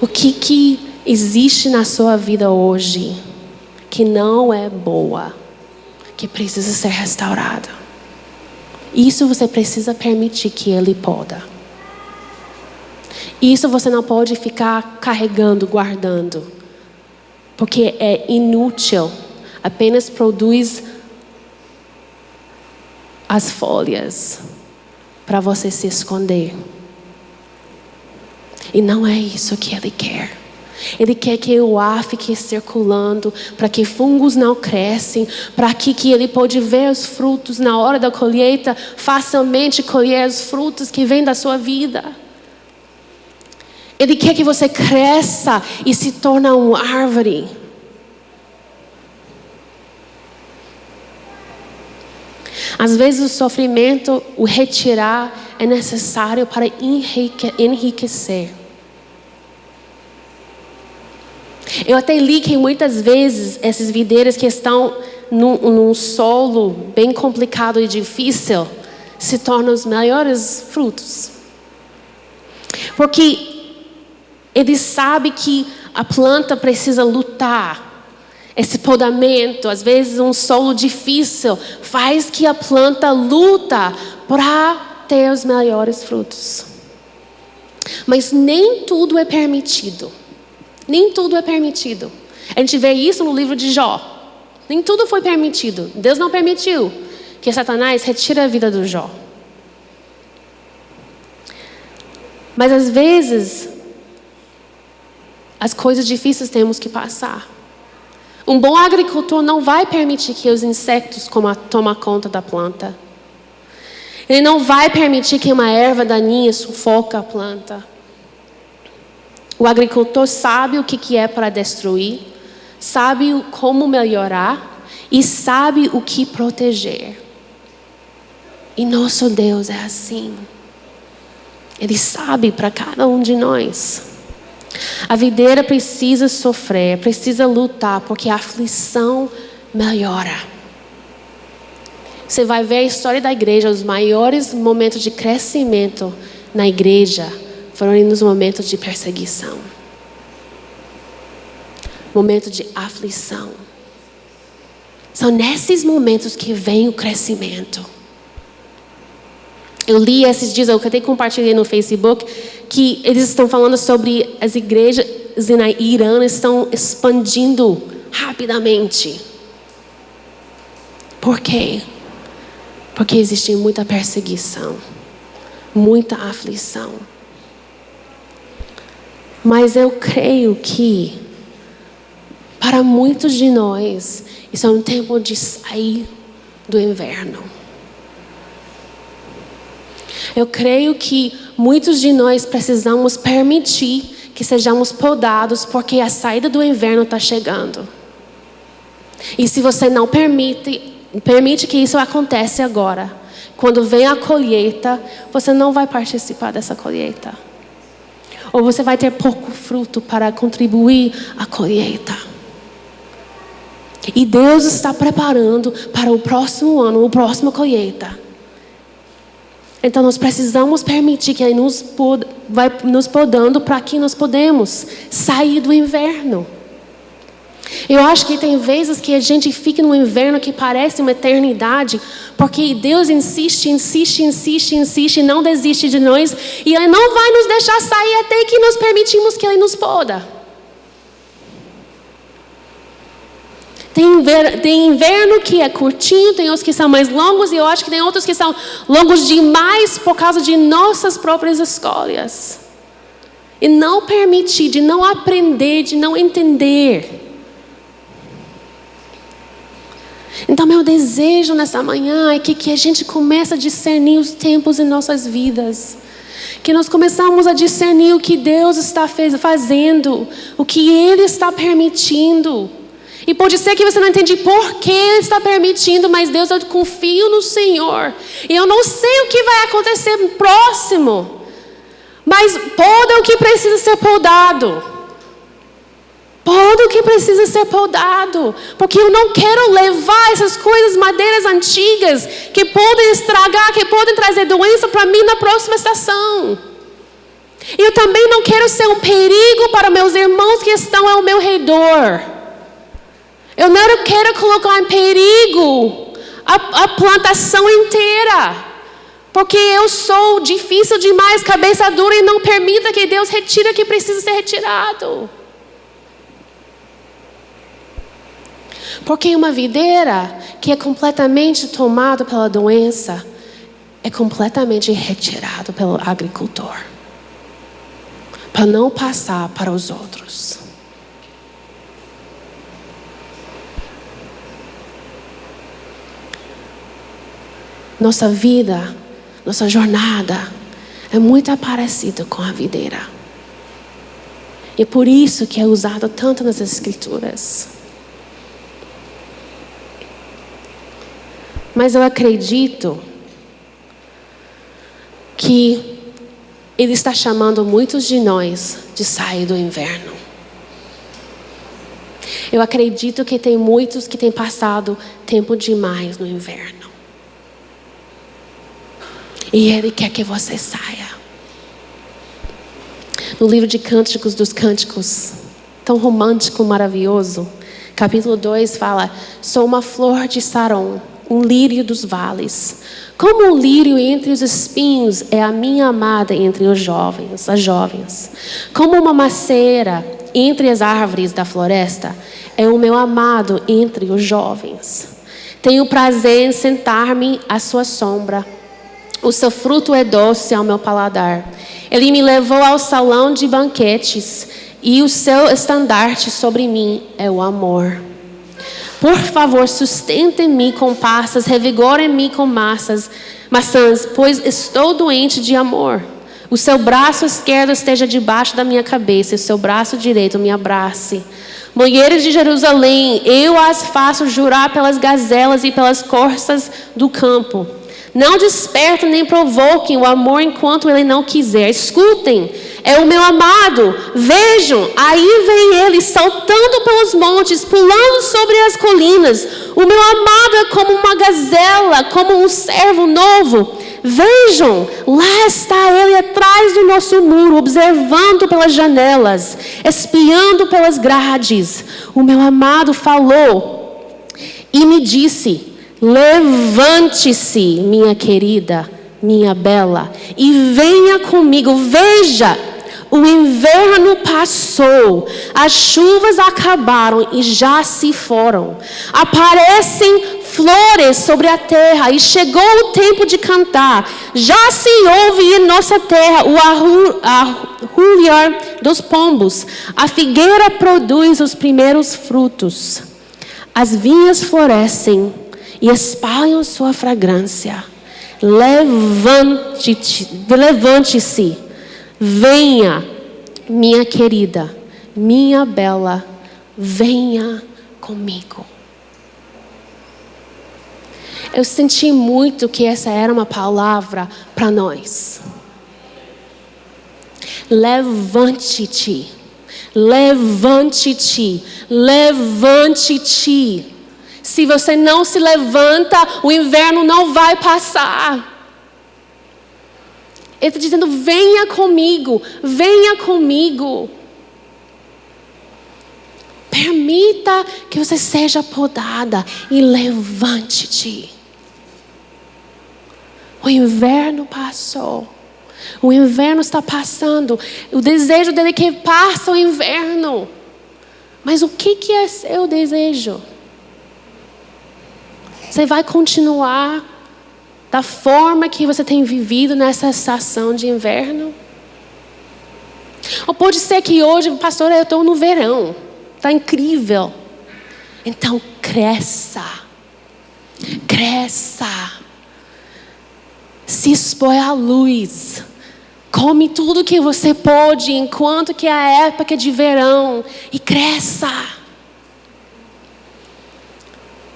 O que existe na sua vida hoje que não é boa, que precisa ser restaurado? Isso você precisa permitir que Ele poda. Isso você não pode ficar carregando, guardando, porque é inútil. Apenas produz as folhas para você se esconder. E não é isso que Ele quer. Ele quer que o ar fique circulando, para que fungos não crescem, para que ele pode ver os frutos na hora da colheita, facilmente colher os frutos que vêm da sua vida. Ele quer que você cresça e se torne uma árvore. Às vezes o sofrimento, o retirar, é necessário para enriquecer. Eu até li que muitas vezes essas videiras que estão num solo bem complicado e difícil se tornam os melhores frutos. Porque ele sabe que a planta precisa lutar. Esse podamento, às vezes um solo difícil, faz que a planta luta para ter os melhores frutos. Mas nem tudo é permitido. Nem tudo é permitido. A gente vê isso no livro de Jó. Nem tudo foi permitido. Deus não permitiu que Satanás retire a vida do Jó. Mas às vezes, as coisas difíceis temos que passar. Um bom agricultor não vai permitir que os insetos tomem conta da planta. Ele não vai permitir que uma erva daninha sufoque a planta. O agricultor sabe o que é para destruir, sabe como melhorar e sabe o que proteger. E nosso Deus é assim. Ele sabe para cada um de nós. A videira precisa sofrer, precisa lutar, porque a aflição melhora. Você vai ver a história da igreja, os maiores momentos de crescimento na igreja foram nos momentos de perseguição. Momento de aflição. São nesses momentos que vem o crescimento. Eu li esses dias, eu até compartilhei no Facebook, que eles estão falando sobre as igrejas na Irã estão expandindo rapidamente. Por quê? Porque existe muita perseguição, muita aflição. Mas eu creio que, para muitos de nós, isso é um tempo de sair do inverno. Eu creio que muitos de nós precisamos permitir que sejamos podados, porque a saída do inverno está chegando. E se você não permite que isso aconteça agora, quando vem a colheita, você não vai participar dessa colheita. Ou você vai ter pouco fruto para contribuir à colheita. E Deus está preparando para o próximo ano, a próxima colheita. Então nós precisamos permitir que Ele vai nos podando para que nós podemos sair do inverno. Eu acho que tem vezes que a gente fica no inverno que parece uma eternidade, porque Deus insiste e não desiste de nós, e Ele não vai nos deixar sair até que nós permitimos que Ele nos poda. Tem inverno que é curtinho, tem outros que são mais longos, e eu acho que tem outros que são longos demais por causa de nossas próprias escolhas. E não permitir, de não aprender, de não entender. Então meu desejo nessa manhã é que a gente comece a discernir os tempos em nossas vidas. Que nós começamos a discernir o que Deus está fazendo, o que Ele está permitindo. E pode ser que você não entenda por que Ele está permitindo, mas Deus, eu confio no Senhor. E eu não sei o que vai acontecer próximo. Mas poda o que precisa ser podado. Poda o que precisa ser podado. Porque eu não quero levar essas coisas, madeiras antigas, que podem estragar, que podem trazer doença para mim na próxima estação. E eu também não quero ser um perigo para meus irmãos que estão ao meu redor. Eu não quero colocar em perigo a plantação inteira. Porque eu sou difícil demais, cabeça dura, e não permita que Deus retire o que precisa ser retirado. Porque uma videira que é completamente tomada pela doença é completamente retirado pelo agricultor, para não passar para os outros. Nossa vida, nossa jornada é muito parecida com a videira. E é por isso que é usado tanto nas Escrituras. Mas eu acredito que Ele está chamando muitos de nós de sair do inverno. Eu acredito que tem muitos que têm passado tempo demais no inverno. E Ele quer que você saia. No livro de Cânticos dos Cânticos, tão romântico, maravilhoso, capítulo 2 fala: sou uma flor de Saron, um lírio dos vales. Como um lírio entre os espinhos é a minha amada entre os jovens, as jovens. Como uma macieira entre as árvores da floresta é o meu amado entre os jovens. Tenho prazer em sentar-me à sua sombra. O seu fruto é doce ao meu paladar. Ele me levou ao salão de banquetes e o seu estandarte sobre mim é o amor. Por favor, sustentem-me com passas, revigorem-me com maçãs, pois estou doente de amor. O seu braço esquerdo esteja debaixo da minha cabeça, e o seu braço direito me abrace. Mulheres de Jerusalém, eu as faço jurar pelas gazelas e pelas corças do campo. Não despertem nem provoquem o amor enquanto ele não quiser. Escutem, é o meu amado. Vejam, aí vem ele saltando pelos montes, pulando sobre as colinas. O meu amado é como uma gazela, como um servo novo. Vejam, lá está ele atrás do nosso muro, observando pelas janelas, espiando pelas grades. O meu amado falou e me disse: levante-se, minha querida, minha bela, e venha comigo. Veja, o inverno passou, as chuvas acabaram e já se foram. Aparecem flores sobre a terra e chegou o tempo de cantar. Já se ouve em nossa terra o arrulhar dos pombos. A figueira produz os primeiros frutos. As vinhas florescem e espalham sua fragrância. Levante-se, venha, minha querida, minha bela, venha comigo. Eu senti muito que essa era uma palavra para nós. Levante-te, levante-te, levante-te. Se você não se levanta, o inverno não vai passar. Ele está dizendo: venha comigo, venha comigo. Permita que você seja podada e levante-te. O inverno passou. O inverno está passando. O desejo dele é que passe o inverno. Mas o que é seu desejo? Você vai continuar da forma que você tem vivido nessa estação de inverno? Ou pode ser que hoje, pastor, eu estou no verão. Está incrível. Então cresça. Cresça. Se expõe à luz. Come tudo que você pode enquanto que é a época de verão. E cresça.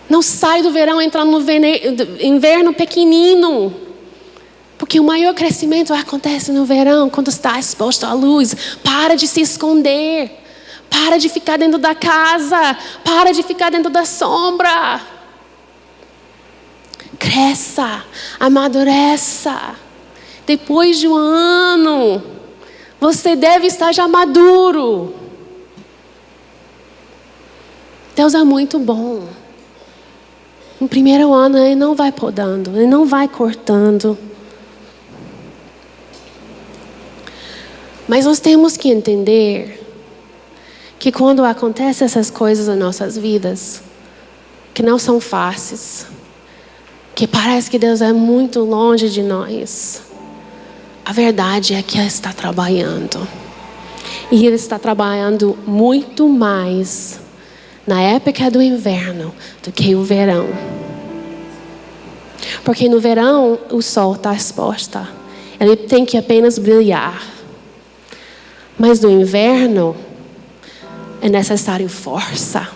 Não sai do verão, entra no inverno pequenino. Porque o maior crescimento acontece no verão, quando está exposto à luz. Para de se esconder. Para de ficar dentro da casa. Para de ficar dentro da sombra. Cresça, amadureça. Depois de um ano, você deve estar já maduro. Deus é muito bom. No primeiro ano, Ele não vai podando, Ele não vai cortando. Mas nós temos que entender que quando acontecem essas coisas nas nossas vidas, que não são fáceis, que parece que Deus é muito longe de nós, a verdade é que Ele está trabalhando. E Ele está trabalhando muito mais na época do inverno do que o verão. Porque no verão o sol está exposto. Ele tem que apenas brilhar. Mas no inverno é necessário força.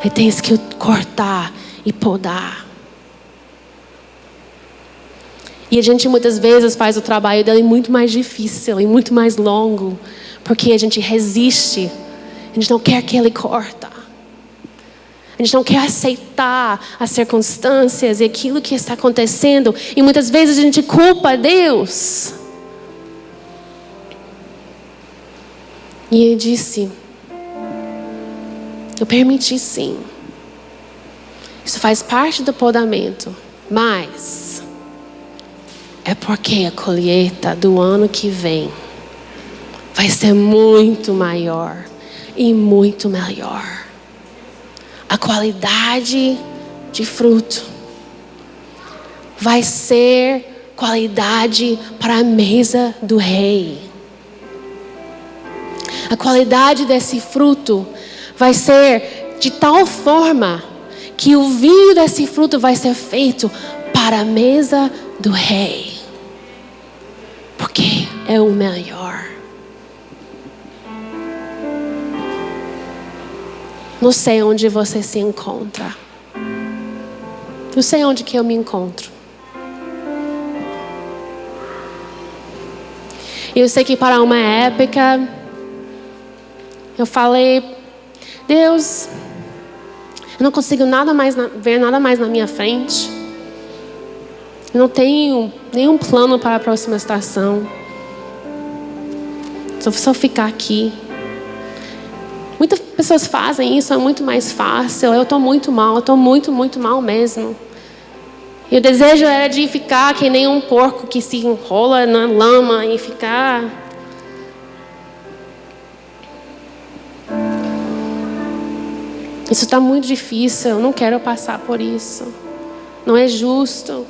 Ele tem que cortar e podar. E a gente muitas vezes faz o trabalho dele muito mais difícil e muito mais longo. Porque a gente resiste. A gente não quer que ele corta. A gente não quer aceitar as circunstâncias e aquilo que está acontecendo. E muitas vezes a gente culpa Deus. E ele disse: eu permiti sim. Isso faz parte do podamento. Mas é porque a colheita do ano que vem vai ser muito maior e muito melhor. A qualidade de fruto vai ser qualidade para a mesa do rei. A qualidade desse fruto vai ser de tal forma que o vinho desse fruto vai ser feito para a mesa do rei. Porque é o melhor. Não sei onde você se encontra. Não sei onde que eu me encontro. Eu sei que para uma época eu falei: Deus, eu não consigo ver nada mais na minha frente. Eu não tenho nenhum plano para a próxima estação. Só ficar aqui. Muitas pessoas fazem isso, é muito mais fácil. Eu estou muito mal, eu estou muito, muito mal mesmo. E o desejo era de ficar que nem um porco que se enrola na lama e ficar. Isso está muito difícil, eu não quero passar por isso. Não é justo.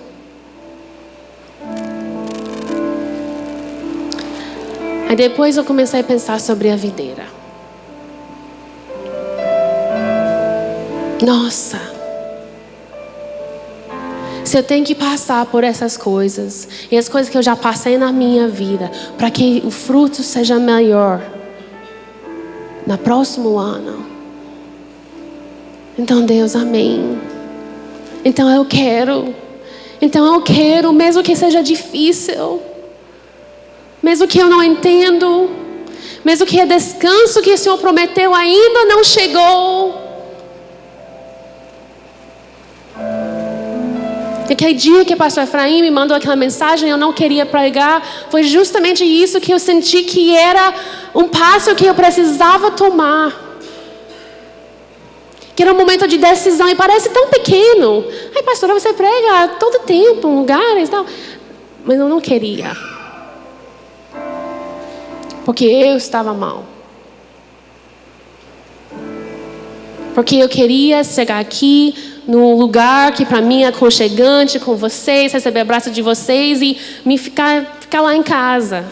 Aí depois eu comecei a pensar sobre a videira. Nossa, se eu tenho que passar por essas coisas, e as coisas que eu já passei na minha vida, para que o fruto seja melhor no próximo ano. Então Deus, amém. Então eu quero, mesmo que seja difícil, mesmo que eu não entendo, mesmo que o descanso que o Senhor prometeu ainda não chegou. Aquele dia que o pastor Efraim me mandou aquela mensagem, eu não queria pregar, foi justamente isso que eu senti que era um passo que eu precisava tomar. Que era um momento de decisão e parece tão pequeno. Ai, pastora, você prega todo tempo, em lugares e tal. Mas eu não queria. Porque eu estava mal. Porque eu queria chegar aqui num lugar que para mim é aconchegante com vocês, receber abraço de vocês e me ficar lá em casa.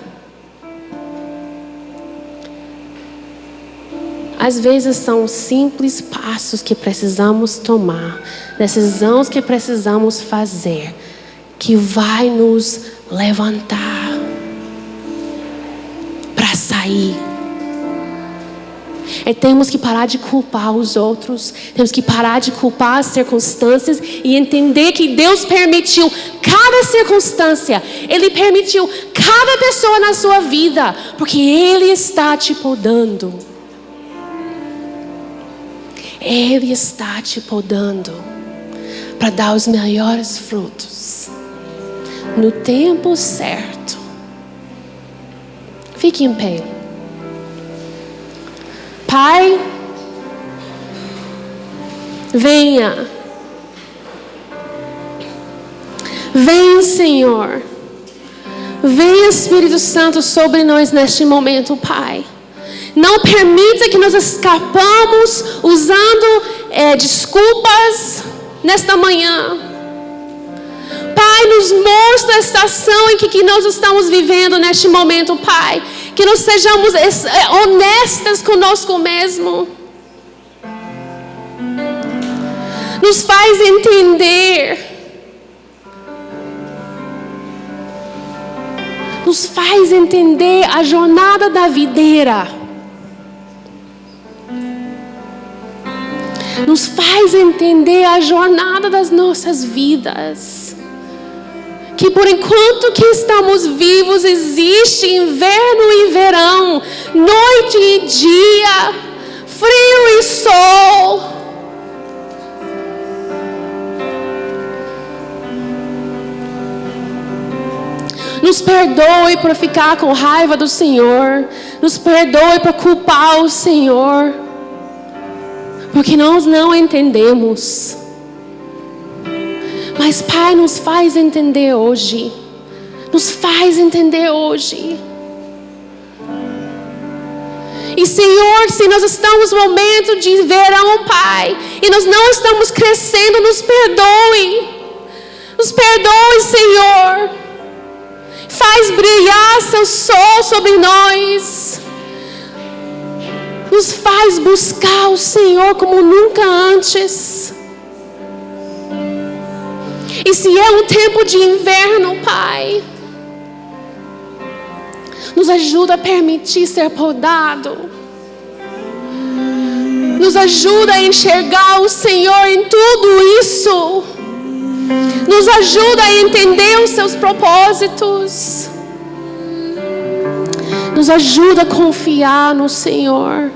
Às vezes são simples passos que precisamos tomar, decisões que precisamos fazer, que vai nos levantar para sair. E temos que parar de culpar os outros. Temos que parar de culpar as circunstâncias e entender que Deus permitiu cada circunstância. Ele permitiu cada pessoa na sua vida, porque Ele está te podando. Ele está te podando para dar os melhores frutos no tempo certo. Fique em pé. Pai, venha. Vem, Senhor. Vem, Espírito Santo, sobre nós neste momento, Pai. Não permita que nós escapamos usando desculpas nesta manhã. Pai, nos mostra a estação em que nós estamos vivendo neste momento, Pai. Que nós sejamos honestas conosco mesmo. Nos faz entender. Nos faz entender a jornada da videira. Nos faz entender a jornada das nossas vidas. Que por enquanto que estamos vivos, existe inverno e verão, noite e dia, frio e sol. Nos perdoe por ficar com raiva do Senhor. Nos perdoe por culpar o Senhor. Porque nós não entendemos. Mas Pai, nos faz entender hoje. Nos faz entender hoje. E Senhor, se nós estamos no momento de verão, Pai, e nós não estamos crescendo, nos perdoe. Nos perdoe, Senhor. Faz brilhar seu sol sobre nós. Nos faz buscar o Senhor como nunca antes. E se é um tempo de inverno, Pai, nos ajuda a permitir ser podado. Nos ajuda a enxergar o Senhor em tudo isso. Nos ajuda a entender os seus propósitos. Nos ajuda a confiar no Senhor.